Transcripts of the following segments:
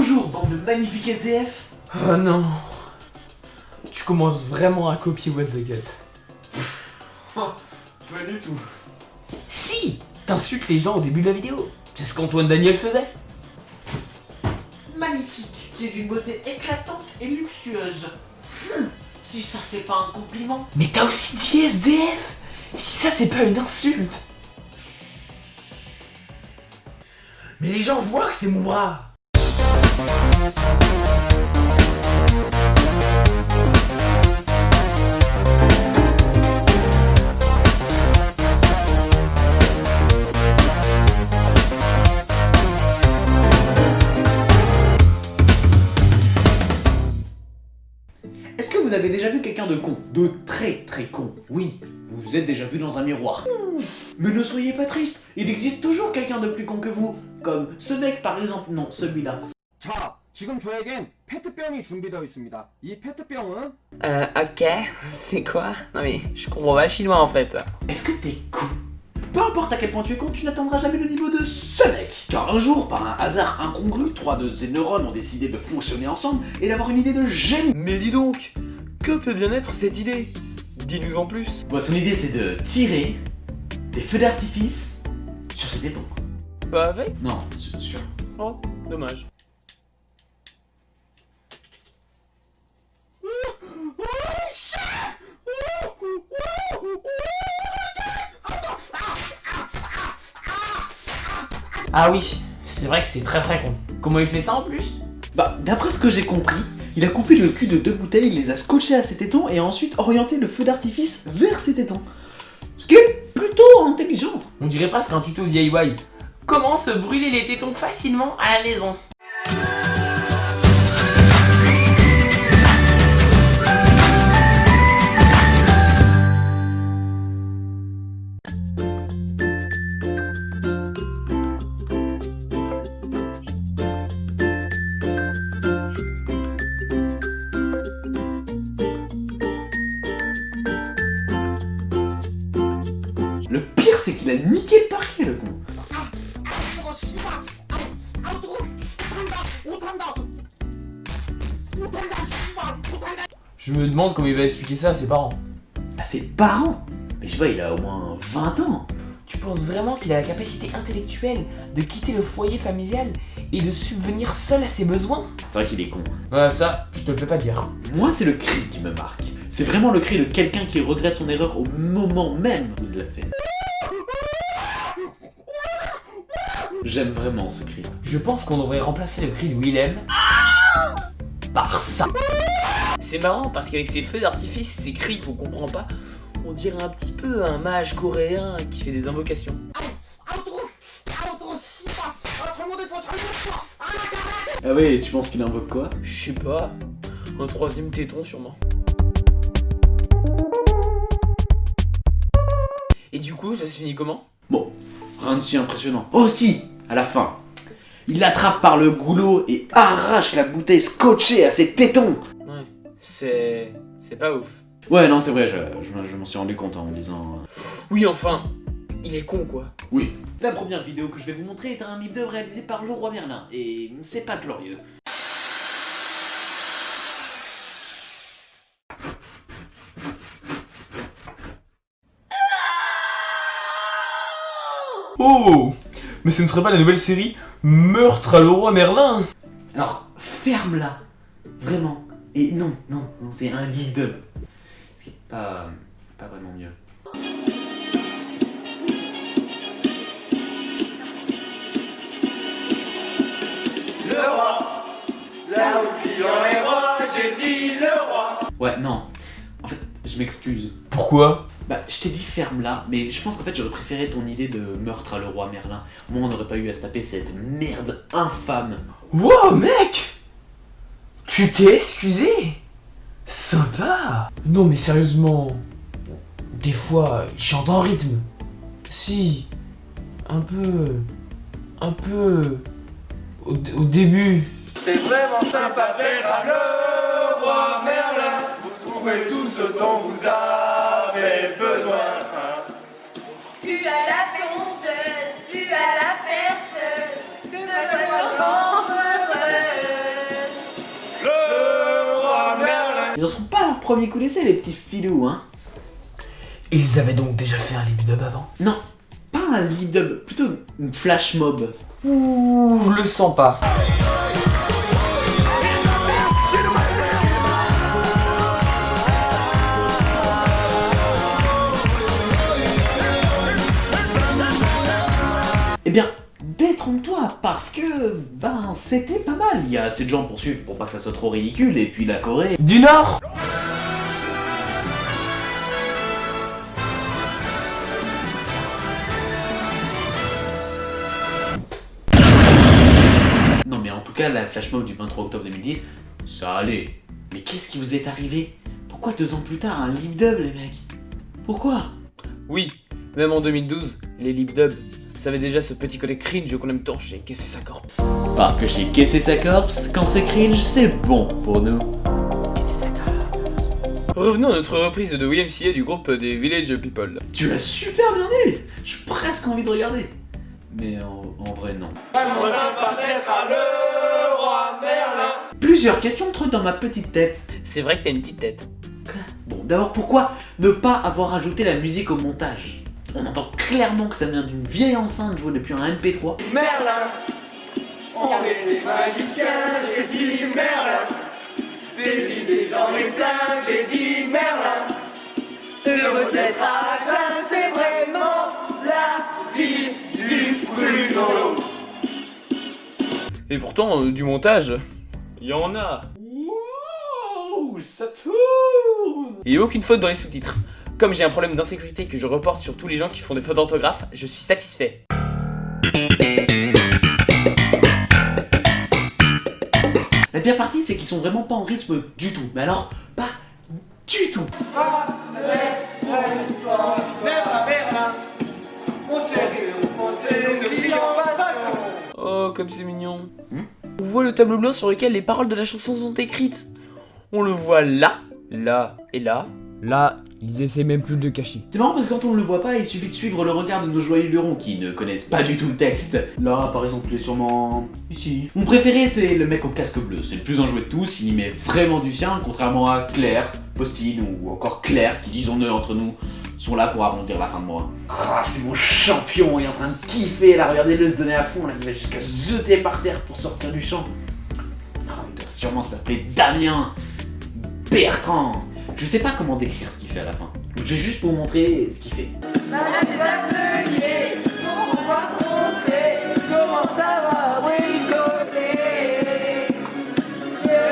Bonjour, bande de magnifiques SDF. Oh non. Tu commences vraiment à copier What the Cut. Pas du tout. Si, t'insultes les gens au début de la vidéo. C'est ce qu'Antoine Daniel faisait. Magnifique, qui est d'une beauté éclatante et luxueuse. Si ça c'est pas un compliment. Mais t'as aussi dit SDF. Si ça c'est pas une insulte. Mais les gens voient que c'est mon bras. Est-ce que vous avez déjà vu quelqu'un de con? De très très con? Oui, vous vous êtes déjà vu dans un miroir. Mais ne soyez pas triste, il existe toujours quelqu'un de plus con que vous. Comme ce mec par exemple, non, celui-là. 자, 지금 저에겐 페트병이 준비되어 있습니다. 이 페트병은 Ok, c'est quoi? Non mais je comprends pas le chinois en fait. Est-ce que t'es con? Peu importe à quel point tu es con, tu n'atteindras jamais le niveau de ce mec. Car un jour, par un hasard incongru, 3 de ces neurones ont décidé de fonctionner ensemble et d'avoir une idée de génie. Mais dis donc, que peut bien être cette idée? Dis-nous en plus. Bon, son idée c'est de tirer des feux d'artifice sur ses tétons. Pas avec? Non, sûr. Oh, dommage. Ah oui, c'est vrai que c'est très très con. Comment il fait ça en plus? Bah, d'après ce que j'ai compris, il a coupé le cul de 2 bouteilles, il les a scotchées à ses tétons et a ensuite orienté le feu d'artifice vers ses tétons. Ce qui est plutôt intelligent. On dirait presque un tuto DIY. Comment se brûler les tétons facilement à la maison? Le pire, c'est qu'il a niqué le parquet, le con. Je me demande comment il va expliquer ça à ses parents. À ses parents? Mais je sais pas, il a au moins 20 ans. Tu penses vraiment qu'il a la capacité intellectuelle de quitter le foyer familial et de subvenir seul à ses besoins? C'est vrai qu'il est con. Ouais, ça, je te le fais pas dire. Moi, c'est le cri qui me marque. C'est vraiment le cri de quelqu'un qui regrette son erreur au moment même où il l'a fait. J'aime vraiment ce cri. Je pense qu'on devrait remplacer le cri de Willem par ça. C'est marrant parce qu'avec ses feux d'artifice et ses cris qu'on comprend pas, on dirait un petit peu un mage coréen qui fait des invocations. Ah ouais, tu penses qu'il invoque quoi? Je sais pas, un troisième téton sûrement. Et du coup, ça se finit comment? Bon, rien de si impressionnant. Oh si, à la fin. Il l'attrape par le goulot et arrache la bouteille scotchée à ses tétons. Ouais, c'est pas ouf. Ouais, non, c'est vrai, je m'en suis rendu compte en me disant... Oui, enfin, il est con quoi. Oui. La première vidéo que je vais vous montrer est un livre d'œuvre réalisé par Leroy Merlin, et c'est pas glorieux. Oh, mais ce ne serait pas la nouvelle série Meurtre à Leroy Merlin? Alors, ferme-la. Vraiment. Et non, c'est un livre d'œuvre. Ce qui est pas vraiment mieux. Le roi, là où criant les rois, j'ai dit le roi. Ouais, non. En fait, je m'excuse. Pourquoi? Bah, je t'ai dit ferme-la, mais je pense qu'en fait j'aurais préféré ton idée de Meurtre à Leroy Merlin. Moi, on n'aurait pas eu à se taper cette merde infâme. Wow, mec! Tu t'es excusé? Sympa! Non, mais sérieusement, des fois, il chante en rythme. Si, un peu, au début. C'est vraiment sympa d'être à le roi Merlin. Vous trouvez tout ce dont vous avez besoin. Tu as la tondeuse, tu as la perceuse, que votre enfant heureux. Ils en sont pas à leur premier coup d'essai, les petits filous, hein. Ils avaient donc déjà fait un lip dub avant? Non, pas un lip dub, plutôt une flash mob. Ouh, je le sens pas. Eh bien, détrompe-toi, parce que, ben, c'était pas mal. Il y a assez de gens pour suivre pour pas que ça soit trop ridicule, et puis la Corée... Du Nord? Non mais en tout cas, la flash mob du 23 octobre 2010, ça allait. Mais qu'est-ce qui vous est arrivé? Pourquoi 2 ans plus tard, un lip dub, les mecs? Pourquoi? Oui, même en 2012, les lip dubs, ça avait déjà ce petit côté cringe qu'on aime tant chez KCSA Corp. Parce que chez KCSA Corps, quand c'est cringe, c'est bon pour nous. Revenons à notre reprise de YMCA du groupe des Village People. Tu l'as super bien dit. J'ai presque envie de regarder. Mais en vrai, non. Plusieurs questions trottent dans ma petite tête. C'est vrai que t'as une petite tête. Bon, d'abord, pourquoi ne pas avoir ajouté la musique au montage? On entend clairement que ça vient d'une vieille enceinte jouée depuis un MP3. Merlin, on est des magiciens, j'ai dit Merlin. Des idées j'en ai plein, j'ai dit Merlin. Heureux d'être à Agen, c'est vraiment la ville du Bruno. Et pourtant, du montage, il y en a. Wow, ça tourne. Et aucune faute dans les sous-titres. Comme j'ai un problème d'insécurité que je reporte sur tous les gens qui font des fautes d'orthographe, je suis satisfait. La pire partie, c'est qu'ils sont vraiment pas en rythme du tout. Mais alors, pas du tout. Merlin, on s'est récompensé depuis en passation. Oh, comme c'est mignon. On voit le tableau blanc sur lequel les paroles de la chanson sont écrites. On le voit là, là et là. Là, ils essaient même plus de le cacher. C'est marrant parce que quand on ne le voit pas, il suffit de suivre le regard de nos joyeux lurons qui ne connaissent pas du tout le texte. Là, par exemple, il est sûrement ici. Mon préféré, c'est le mec au casque bleu. C'est le plus enjoué de tous, il y met vraiment du sien, contrairement à Claire, Postine ou encore Claire qui, disons-le entre nous, sont là pour arrondir la fin de mois. Ah, c'est mon champion, il est en train de kiffer là, regardez-le se donner à fond là, il va jusqu'à se jeter par terre pour sortir du champ. Ah, il doit sûrement s'appeler Damien, Bertrand. Je sais pas comment décrire ce qu'il fait à la fin. Je vais juste vous montrer ce qu'il fait. On a des ateliers pour pouvoir montrer comment ça va bricoler. Le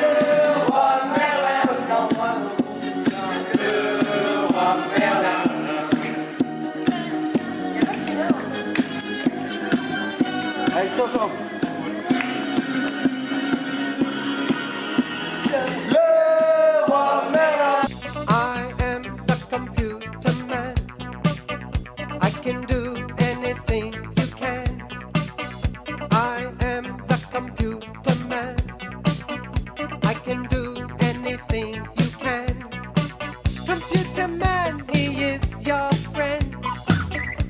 roi Merlin, l'envoi de soutien. Le roi Merlin. Allez, tous ensemble. Le roi Merlin. I am the computer man. I can do anything you can. I am the computer man.